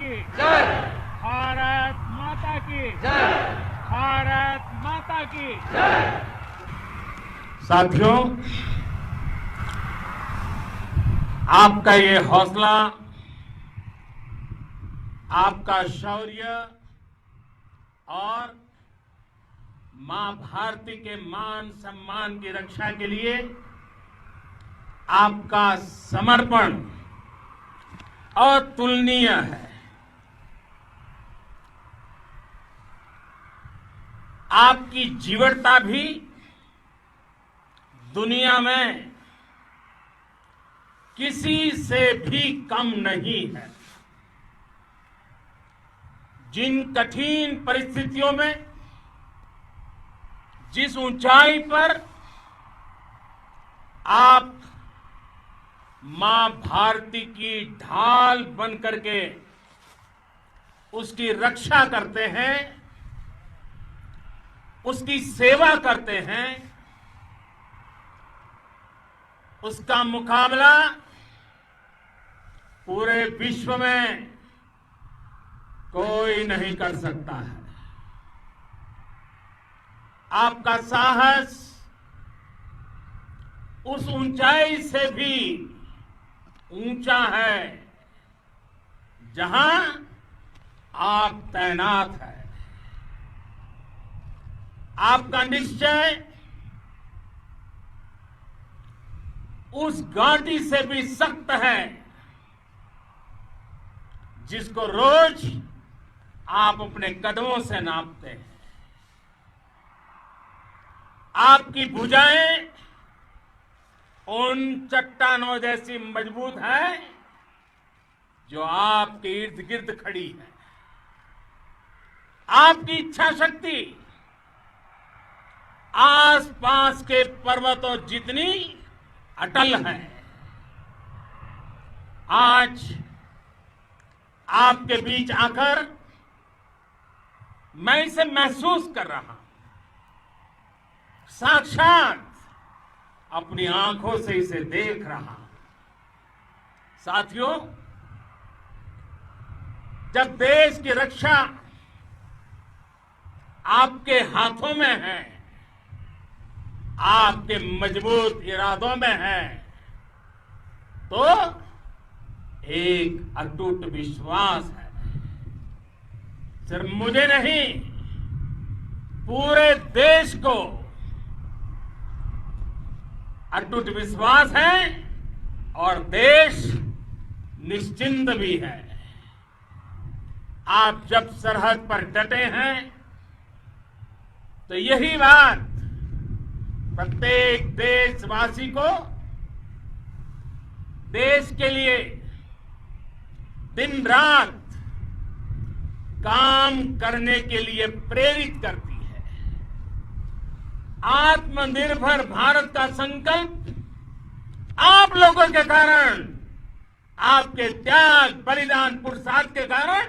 की जय। भारत माता की जय। भारत माता की जय। साथियों, आपका ये हौसला, आपका शौर्य और मां भारती के मान सम्मान की रक्षा के लिए आपका समर्पण अतुलनीय है। आपकी जीवटता भी दुनिया में किसी से भी कम नहीं है। जिन कठिन परिस्थितियों में, जिस ऊंचाई पर आप मां भारती की ढाल बन करके उसकी रक्षा करते हैं, उसकी सेवा करते हैं, उसका मुकाबला पूरे विश्व में कोई नहीं कर सकता है। आपका साहस उस ऊंचाई से भी ऊंचा है जहां आप तैनात हैं। आपका निश्चय उस घाटी से भी सख्त है जिसको रोज आप अपने कदमों से नापते हैं। आपकी भुजाएं उन चट्टानों जैसी मजबूत है जो आपके इर्द गिर्द खड़ी है। आपकी इच्छा शक्ति आसपास के पर्वतों जितनी अटल है। आज आपके बीच आकर मैं इसे महसूस कर रहा हूं, साक्षात अपनी आंखों से इसे देख रहा हूं। साथियों, जब देश की रक्षा आपके हाथों में है, आपके मजबूत इरादों में है, तो एक अटूट विश्वास है। सिर्फ मुझे नहीं, पूरे देश को अटूट विश्वास है और देश निश्चिंत भी है। आप जब सरहद पर डटे हैं तो यही बात प्रत्येक देशवासी को देश के लिए दिन रात काम करने के लिए प्रेरित करती है। आत्मनिर्भर भारत का संकल्प आप लोगों के कारण, आपके त्याग बलिदान पुरुषार्थ के कारण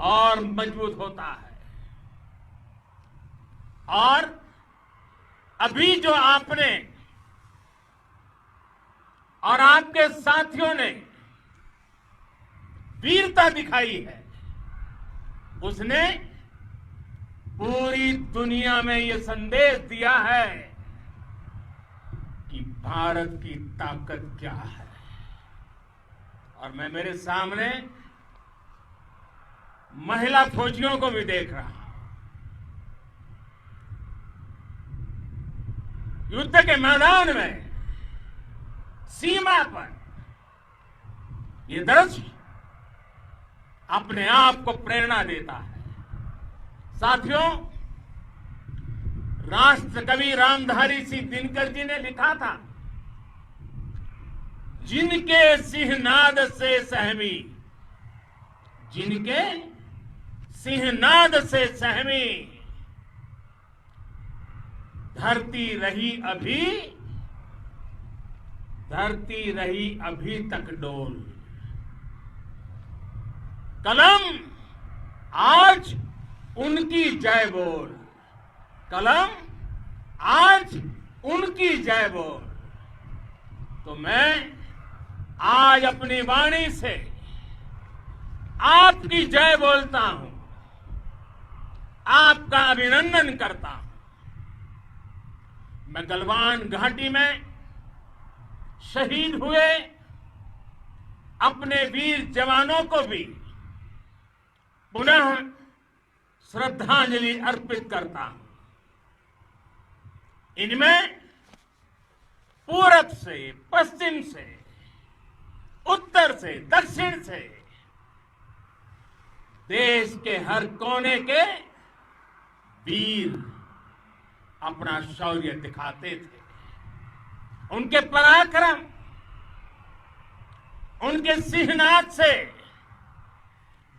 और मजबूत होता है। और अभी जो आपने और आपके साथियों ने वीरता दिखाई है, उसने पूरी दुनिया में यह संदेश दिया है कि भारत की ताकत क्या है। और मैं मेरे सामने महिला फौजियों को भी देख रहा हूं। युद्ध के मैदान में, सीमा पर, ये दृश्य अपने आप को प्रेरणा देता है। साथियों, राष्ट्र कवि रामधारी सिंह दिनकर जी ने लिखा था, जिनके सिंहनाद से सहमी, जिनके सिंहनाद से सहमी, धरती रही अभी तक डोल। कलम आज उनकी जय बोल, कलम आज उनकी जय बोल। तो मैं आज अपनी वाणी से आपकी जय बोलता हूं, आपका अभिनंदन करता हूं। मैं गलवान घाटी में शहीद हुए अपने वीर जवानों को भी पुनः श्रद्धांजलि अर्पित करता हूं। इनमें पूरब से, पश्चिम से, उत्तर से, दक्षिण से देश के हर कोने के वीर अपना शौर्य दिखाते थे। उनके पराक्रम, उनके सिंहनाद से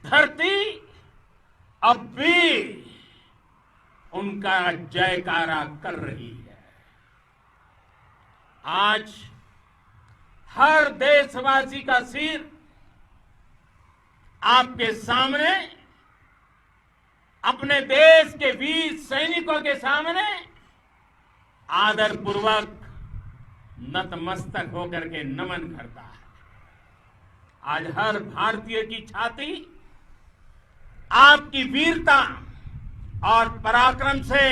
धरती अब भी उनका जयकारा कर रही है। आज हर देशवासी का सिर आपके सामने, अपने देश के वीर सैनिकों के सामने आदरपूर्वक नतमस्तक होकर के नमन करता है। आज हर भारतीय की छाती आपकी वीरता और पराक्रम से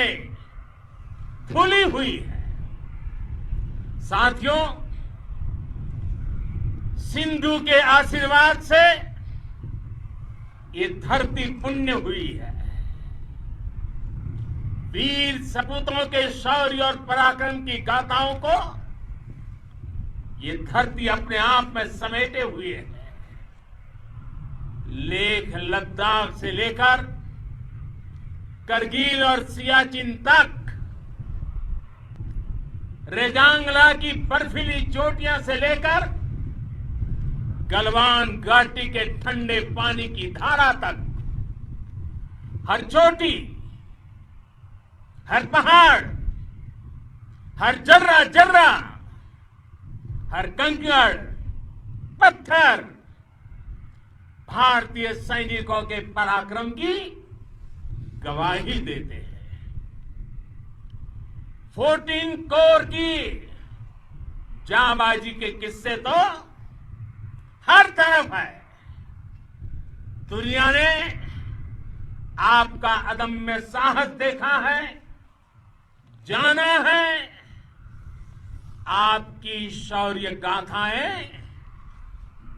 फूली हुई है। साथियों, सिंधु के आशीर्वाद से ये धरती पुण्य हुई है। वीर सपूतों के शौर्य और पराक्रम की गाथाओं को ये धरती अपने आप में समेटे हुए है। लेह लद्दाख से लेकर करगिल और सियाचिन तक, रेजांगला की बर्फीली चोटियां से लेकर गलवान घाटी के ठंडे पानी की धारा तक, हर चोटी, हर पहाड़, हर जर्रा जर्रा, हर कंकड़ पत्थर भारतीय सैनिकों के पराक्रम की गवाही देते हैं। 14 कोर की जांबाजी के किस्से तो हर तरफ है। दुनिया ने आपका अदम्य साहस देखा है, जाना है। आपकी शौर्य गाथाएं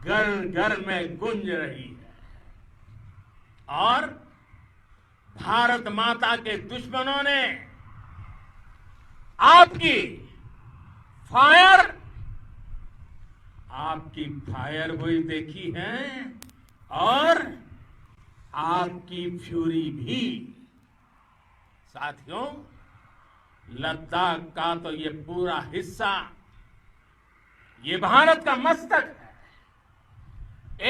घर घर में गूंज रही है और भारत माता के दुश्मनों ने आपकी फायर हुई देखी है और आपकी फ्यूरी भी। साथियों, लद्दाख का तो ये पूरा हिस्सा ये भारत का मस्तक है।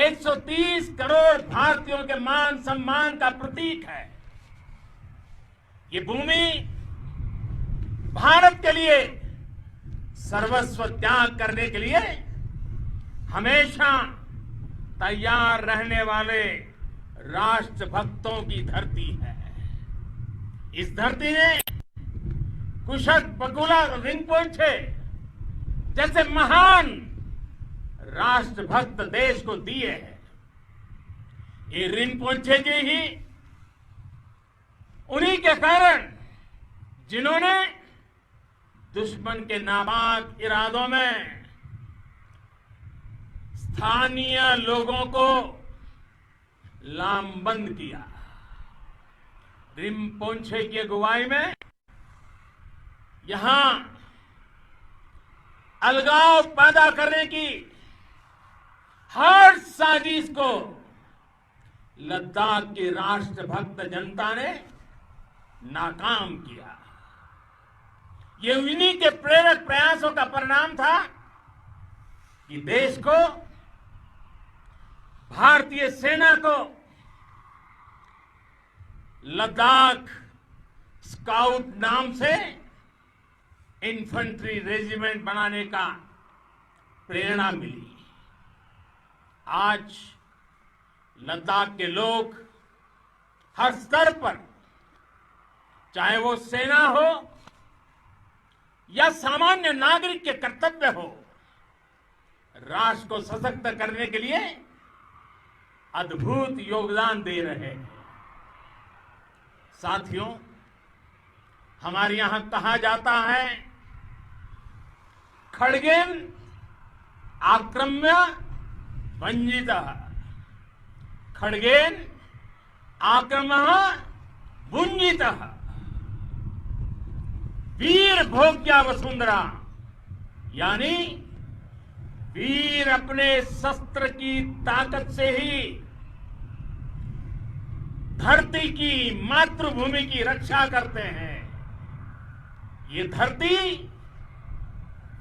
130 करोड़ भारतीयों के मान सम्मान का प्रतीक है। ये भूमि भारत के लिए सर्वस्व त्याग करने के लिए हमेशा तैयार रहने वाले राष्ट्रभक्तों की धरती है। इस धरती ने कुशक बकुला रिंपोचे जैसे महान राष्ट्रभक्त देश को दिए हैं। ये रिंपोचे जी ही उन्हीं के कारण जिन्होंने दुश्मन के नापाक इरादों में स्थानीय लोगों को लामबंद किया। रिंपोचे की अगुवाई में यहां अलगाव पैदा करने की हर साजिश को लद्दाख की राष्ट्रभक्त जनता ने नाकाम किया। ये उन्हीं के प्रेरक प्रयासों का परिणाम था कि देश को, भारतीय सेना को लद्दाख स्काउट नाम से इन्फेंट्री रेजिमेंट बनाने का प्रेरणा मिली। आज लद्दाख के लोग हर स्तर पर, चाहे वो सेना हो या सामान्य नागरिक के कर्तव्य हो, राष्ट्र को सशक्त करने के लिए अद्भुत योगदान दे रहे हैं। साथियों, हमारे यहां कहा जाता है, खड्गेन आक्रम्य भंजितः, खड्गेन आक्रम्य भुंजितः। वीर भोग्या वसुंधरा, यानी वीर अपने शस्त्र की ताकत से ही धरती की, मातृभूमि की रक्षा करते हैं। ये धरती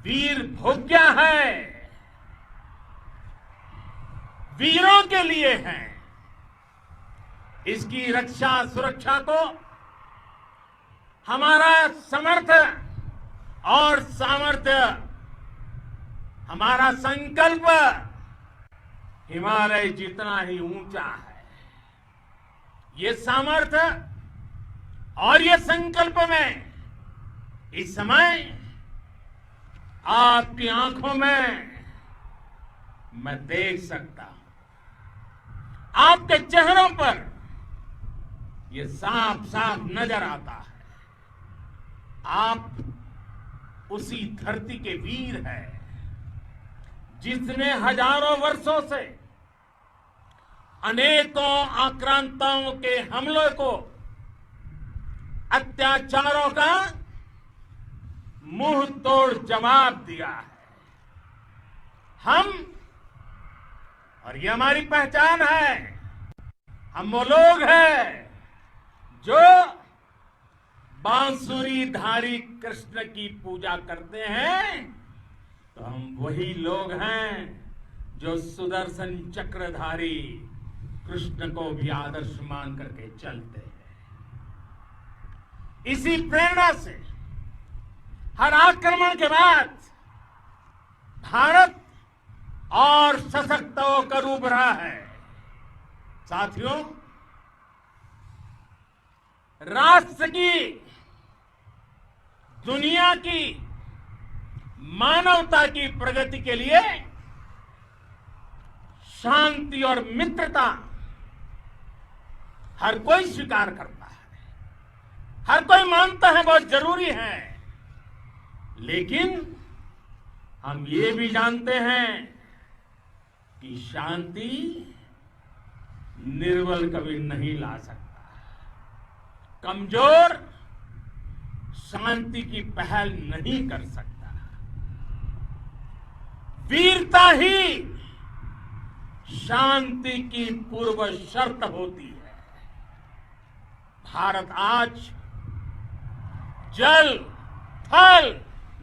वीर भोग्या है, वीरों के लिए है। इसकी रक्षा सुरक्षा को हमारा समर्थ और सामर्थ्य, हमारा संकल्प हिमालय जितना ही ऊंचा है। ये सामर्थ्य और ये संकल्प में इस समय आपकी आंखों में मैं देख सकता हूं। आपके चेहरों पर ये साफ साफ नजर आता है। आप उसी धरती के वीर हैं जिसने हजारों वर्षों से अनेकों आक्रांताओं के हमलों को, अत्याचारों का मुंह तोड़ जवाब दिया है। हम, और ये हमारी पहचान है, हम वो लोग हैं जो बांसुरीधारी कृष्ण की पूजा करते हैं, तो हम वही लोग हैं जो सुदर्शन चक्रधारी कृष्ण को भी आदर्श मान करके चलते हैं। इसी प्रेरणा से हर आक्रमण के बाद भारत और सशक्त होकर उभरा है। साथियों, राष्ट्र की, दुनिया की, मानवता की प्रगति के लिए शांति और मित्रता हर कोई स्वीकार करता है, हर कोई मानता है बहुत जरूरी है। लेकिन हम ये भी जानते हैं कि शांति निर्बल कभी नहीं ला सकता। कमजोर शांति की पहल नहीं कर सकता। वीरता ही शांति की पूर्व शर्त होती है। भारत आज जल, थल,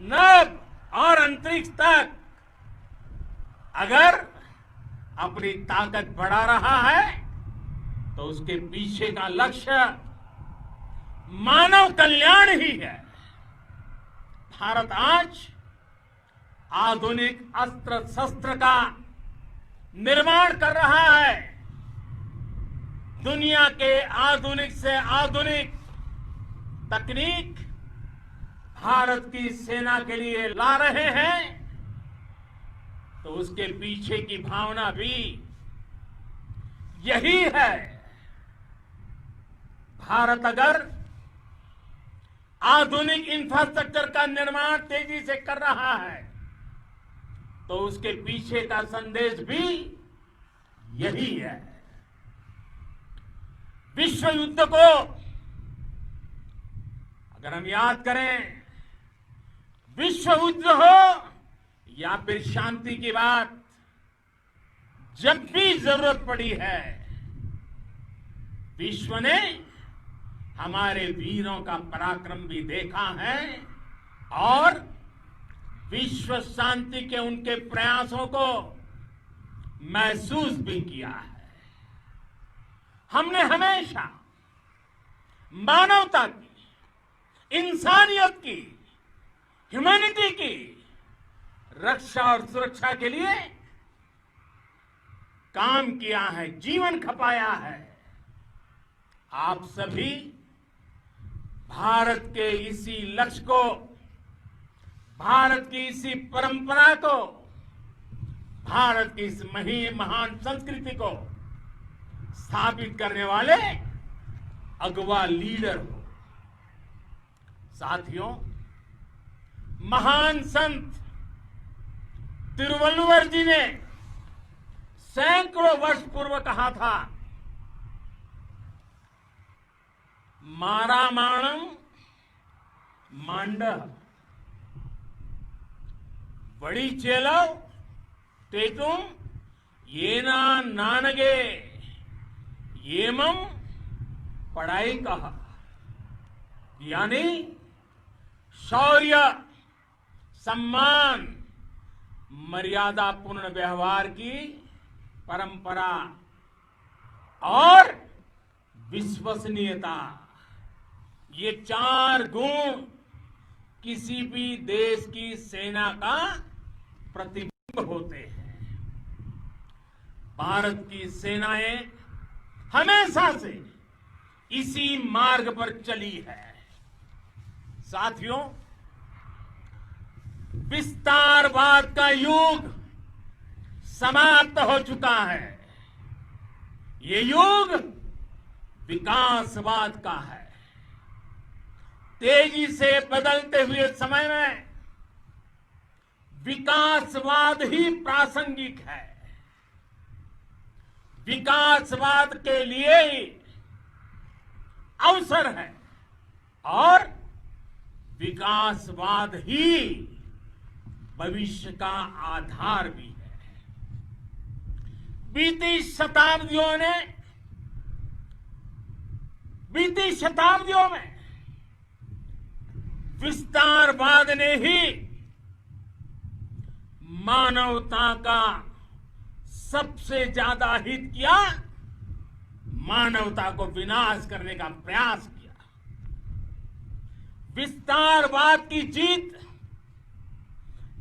नभ और अंतरिक्ष तक अगर अपनी ताकत बढ़ा रहा है तो उसके पीछे का लक्ष्य मानव कल्याण ही है। भारत आज आधुनिक अस्त्र शस्त्र का निर्माण कर रहा है। दुनिया के आधुनिक से आधुनिक तकनीक भारत की सेना के लिए ला रहे हैं, तो उसके पीछे की भावना भी यही है। भारत अगर आधुनिक इंफ्रास्ट्रक्चर का निर्माण तेजी से कर रहा है तो उसके पीछे का संदेश भी यही है। विश्व युद्ध को अगर हम याद करें, विश्व युद्ध हो या फिर शांति की बात, जब भी जरूरत पड़ी है, विश्व ने हमारे वीरों का पराक्रम भी देखा है और विश्व शांति के उनके प्रयासों को महसूस भी किया है। हमने हमेशा मानवता की, इंसानियत की, ह्यूमैनिटी की रक्षा और सुरक्षा के लिए काम किया है, जीवन खपाया है। आप सभी भारत के इसी लक्ष्य को, भारत की इसी परंपरा को, भारत की इस महान संस्कृति को स्थापित करने वाले अगवा लीडर हो। साथियों, महान संत तिरुवल्लुवर जी ने सैकड़ों वर्ष पूर्व कहा था, मारामाणम मांडह बड़ी चेलव तेतुम येना नानगे येमम पढ़ाई कहा। यानी शौर्य, सम्मान, मर्यादापूर्ण व्यवहार की परंपरा और विश्वसनीयता, ये 4 गुण किसी भी देश की सेना का प्रतिबिंब होते हैं। भारत की सेनाएं हमेशा से इसी मार्ग पर चली है। साथियों, विस्तारवाद का युग समाप्त हो चुका है। ये युग विकासवाद का है। तेजी से बदलते हुए समय में विकासवाद ही प्रासंगिक है। विकासवाद के लिए ही अवसर है और विकासवाद ही भविष्य का आधार भी है। बीती शताब्दियों में विस्तारवाद ने ही मानवता का सबसे ज्यादा हित किया, मानवता को विनाश करने का प्रयास किया। विस्तारवाद की जीत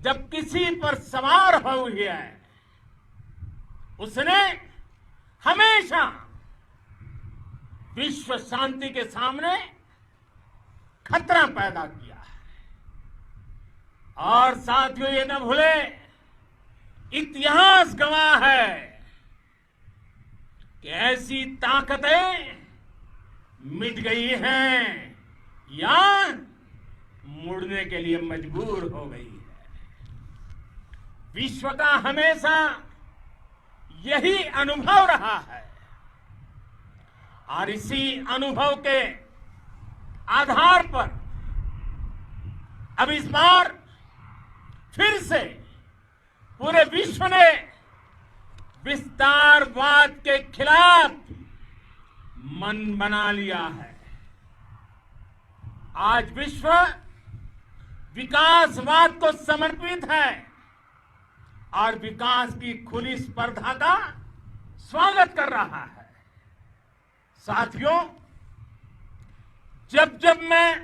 जब किसी पर सवार हुई है, उसने हमेशा विश्व शांति के सामने खतरा पैदा किया है। और साथियों, ये न भूले, इतिहास गवाह है कि ऐसी ताकतें मिट गई हैं या मुड़ने के लिए मजबूर हो गई है। विश्व का हमेशा यही अनुभव रहा है और इसी अनुभव के आधार पर अब इस बार फिर से पूरे विश्व ने विस्तारवाद के खिलाफ मन बना लिया है। आज विश्व विकासवाद को समर्पित है और विकास की खुली स्पर्धा का स्वागत कर रहा है। साथियों, जब जब मैं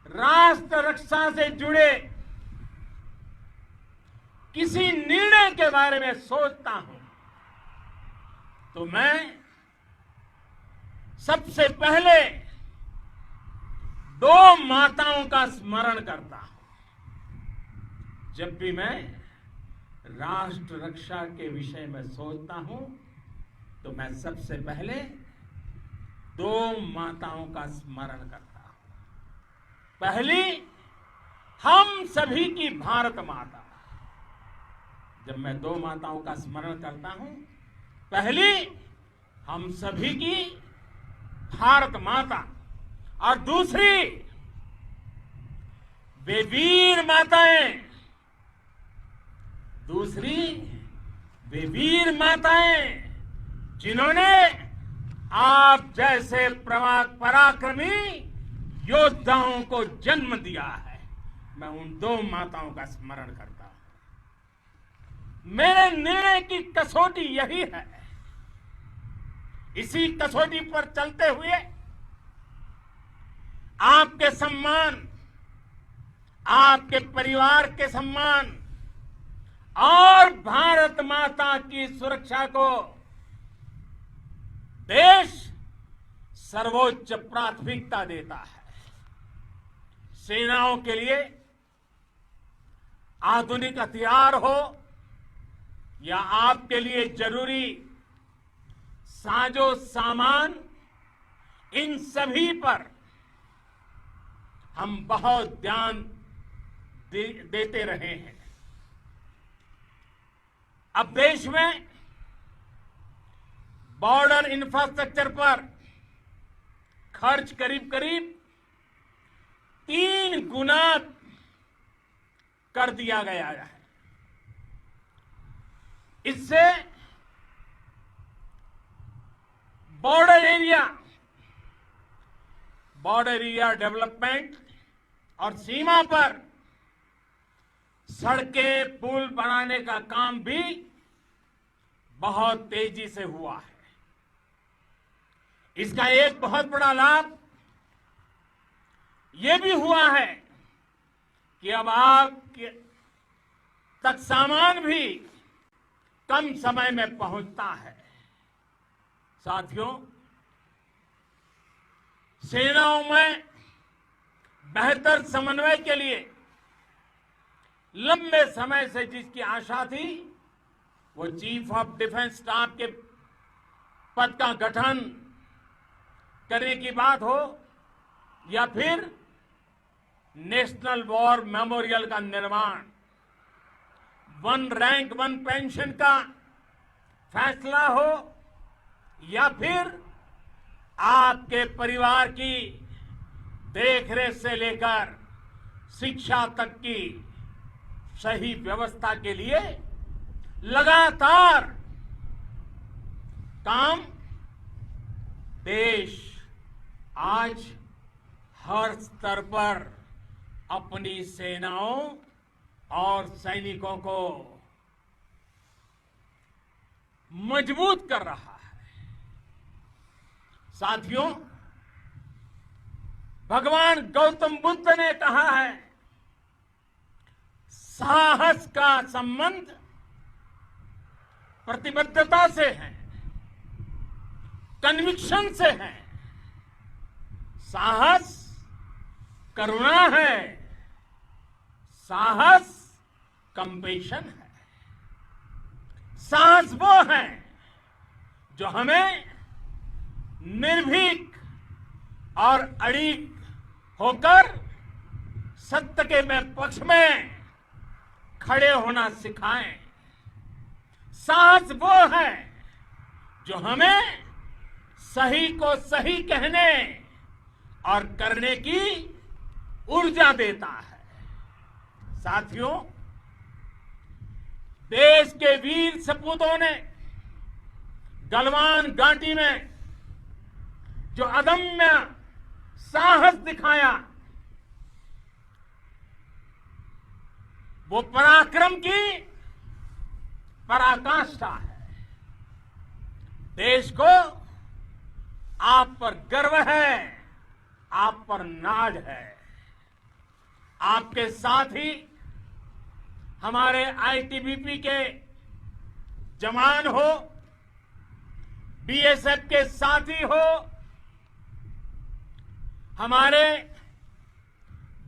राष्ट्र रक्षा से जुड़े किसी निर्णय के बारे में सोचता हूं तो मैं सबसे पहले 2 माताओं का स्मरण करता हूं। जब भी मैं राष्ट्र रक्षा के विषय में सोचता हूं तो मैं सबसे पहले 2 माताओं का स्मरण करता हूं। पहली, हम सभी की भारत माता। जब मैं 2 माताओं का स्मरण करता हूं, पहली हम सभी की भारत माता और दूसरी वे वीर माताएं, जिन्होंने आप जैसे पराक्रमी योद्धाओं को जन्म दिया है। मैं उन 2 माताओं का स्मरण करता हूं। मेरे निर्णय की कसौटी यही है। इसी कसौटी पर चलते हुए आपके सम्मान, आपके परिवार के सम्मान और भारत माता की सुरक्षा को देश सर्वोच्च प्राथमिकता देता है। सेनाओं के लिए आधुनिक हथियार हो या आपके लिए जरूरी साजो सामान, इन सभी पर हम बहुत ध्यान देते रहे हैं। अब देश में बॉर्डर इंफ्रास्ट्रक्चर पर खर्च करीब करीब 3 गुना कर दिया गया है। इससे बॉर्डर एरिया डेवलपमेंट और सीमा पर सड़कें, पुल बनाने का काम भी बहुत तेजी से हुआ है। इसका एक बहुत बड़ा लाभ ये भी हुआ है कि अब आप तक सामान भी कम समय में पहुंचता है। साथियों, सेनाओं में बेहतर समन्वय के लिए लंबे समय से जिसकी आशा थी, वो चीफ ऑफ डिफेंस स्टाफ के पद का गठन करने की बात हो या फिर नेशनल वॉर मेमोरियल का निर्माण, 1 रैंक 1 पेंशन का फैसला हो या फिर आपके परिवार की देखरेख से लेकर शिक्षा तक की सही व्यवस्था के लिए लगातार काम देश आज हर स्तर पर अपनी सेनाओं और सैनिकों को मजबूत कर रहा है। साथियों, भगवान गौतम बुद्ध ने कहा है, साहस का संबंध प्रतिबद्धता से है, कन्विक्शन से है। साहस करुणा है, साहस कंपैशन है। साहस वो है जो हमें निर्भीक और अड़िग होकर सत्य के पक्ष में खड़े होना सिखाएं। साहस वो है जो हमें सही को सही कहने और करने की ऊर्जा देता है। साथियों, देश के वीर सपूतों ने गलवान घाटी में जो अदम्य साहस दिखाया, वो पराक्रम की पराकाष्ठा है। देश को आप पर गर्व है, आप पर नाज है। आपके साथ ही हमारे आईटीबीपी के जवान हो, बीएसएफ के साथी हो, हमारे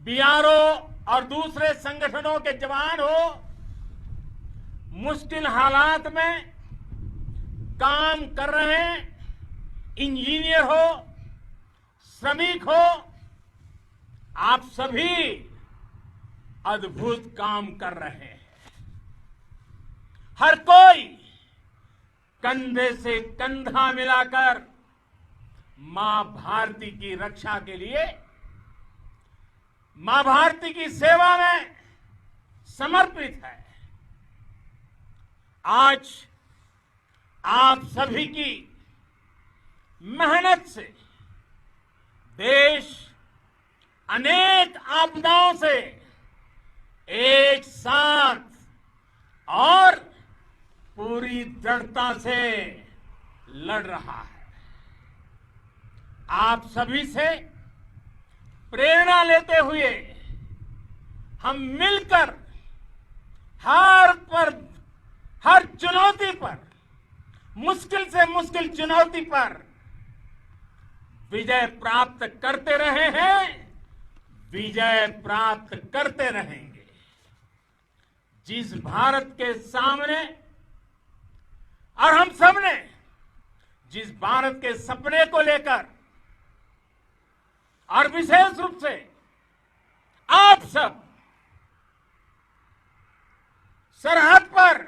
बीआरओ और दूसरे संगठनों के जवान हो, मुश्किल हालात में काम कर रहे इंजीनियर हो, श्रमिक हो, आप सभी अद्भुत काम कर रहे हैं। हर कोई कंधे से कंधा मिलाकर मां भारती की रक्षा के लिए, मां भारती की सेवा में समर्पित है। आज आप सभी की मेहनत से देश अनेक आपदाओं से एक साथ और पूरी दृढ़ता से लड़ रहा है। आप सभी से प्रेरणा लेते हुए हम मिलकर हर चुनौती पर, मुश्किल से मुश्किल चुनौती पर विजय प्राप्त करते रहे हैं, विजय प्राप्त करते रहेंगे। जिस भारत के सामने और हम सबने जिस भारत के सपने को लेकर और विशेष रूप से आप सब सरहद पर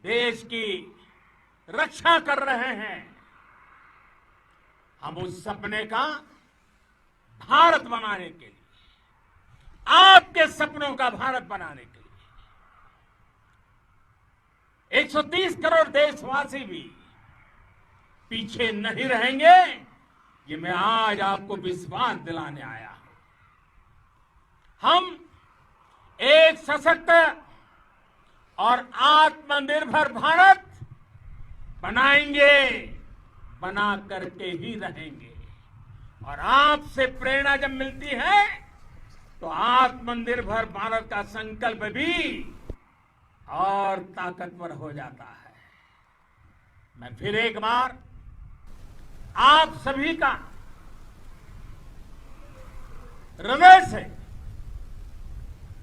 देश की रक्षा कर रहे हैं। हम उस सपने का भारत बनाने के लिए, आपके सपनों का भारत बनाने के लिए 130 करोड़ देशवासी भी पीछे नहीं रहेंगे, ये मैं आज आपको विश्वास दिलाने आया हूं। हम एक सशक्त और आत्मनिर्भर भारत बनाएंगे, बना करके ही रहेंगे। और आपसे प्रेरणा जब मिलती है तो आत्मनिर्भर भारत का संकल्प भी और ताकतवर हो जाता है। मैं फिर एक बार आप सभी का हृदय से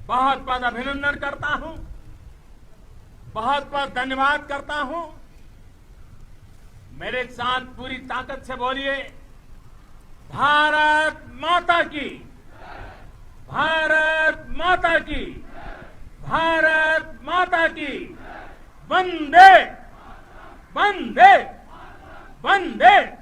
बहुत बहुत अभिनंदन करता हूं, बहुत बहुत धन्यवाद करता हूं। मेरे साथ पूरी ताकत से बोलिए, भारत माता की, भारत माता की, भारत माता की, वंदे वंदे वंदे।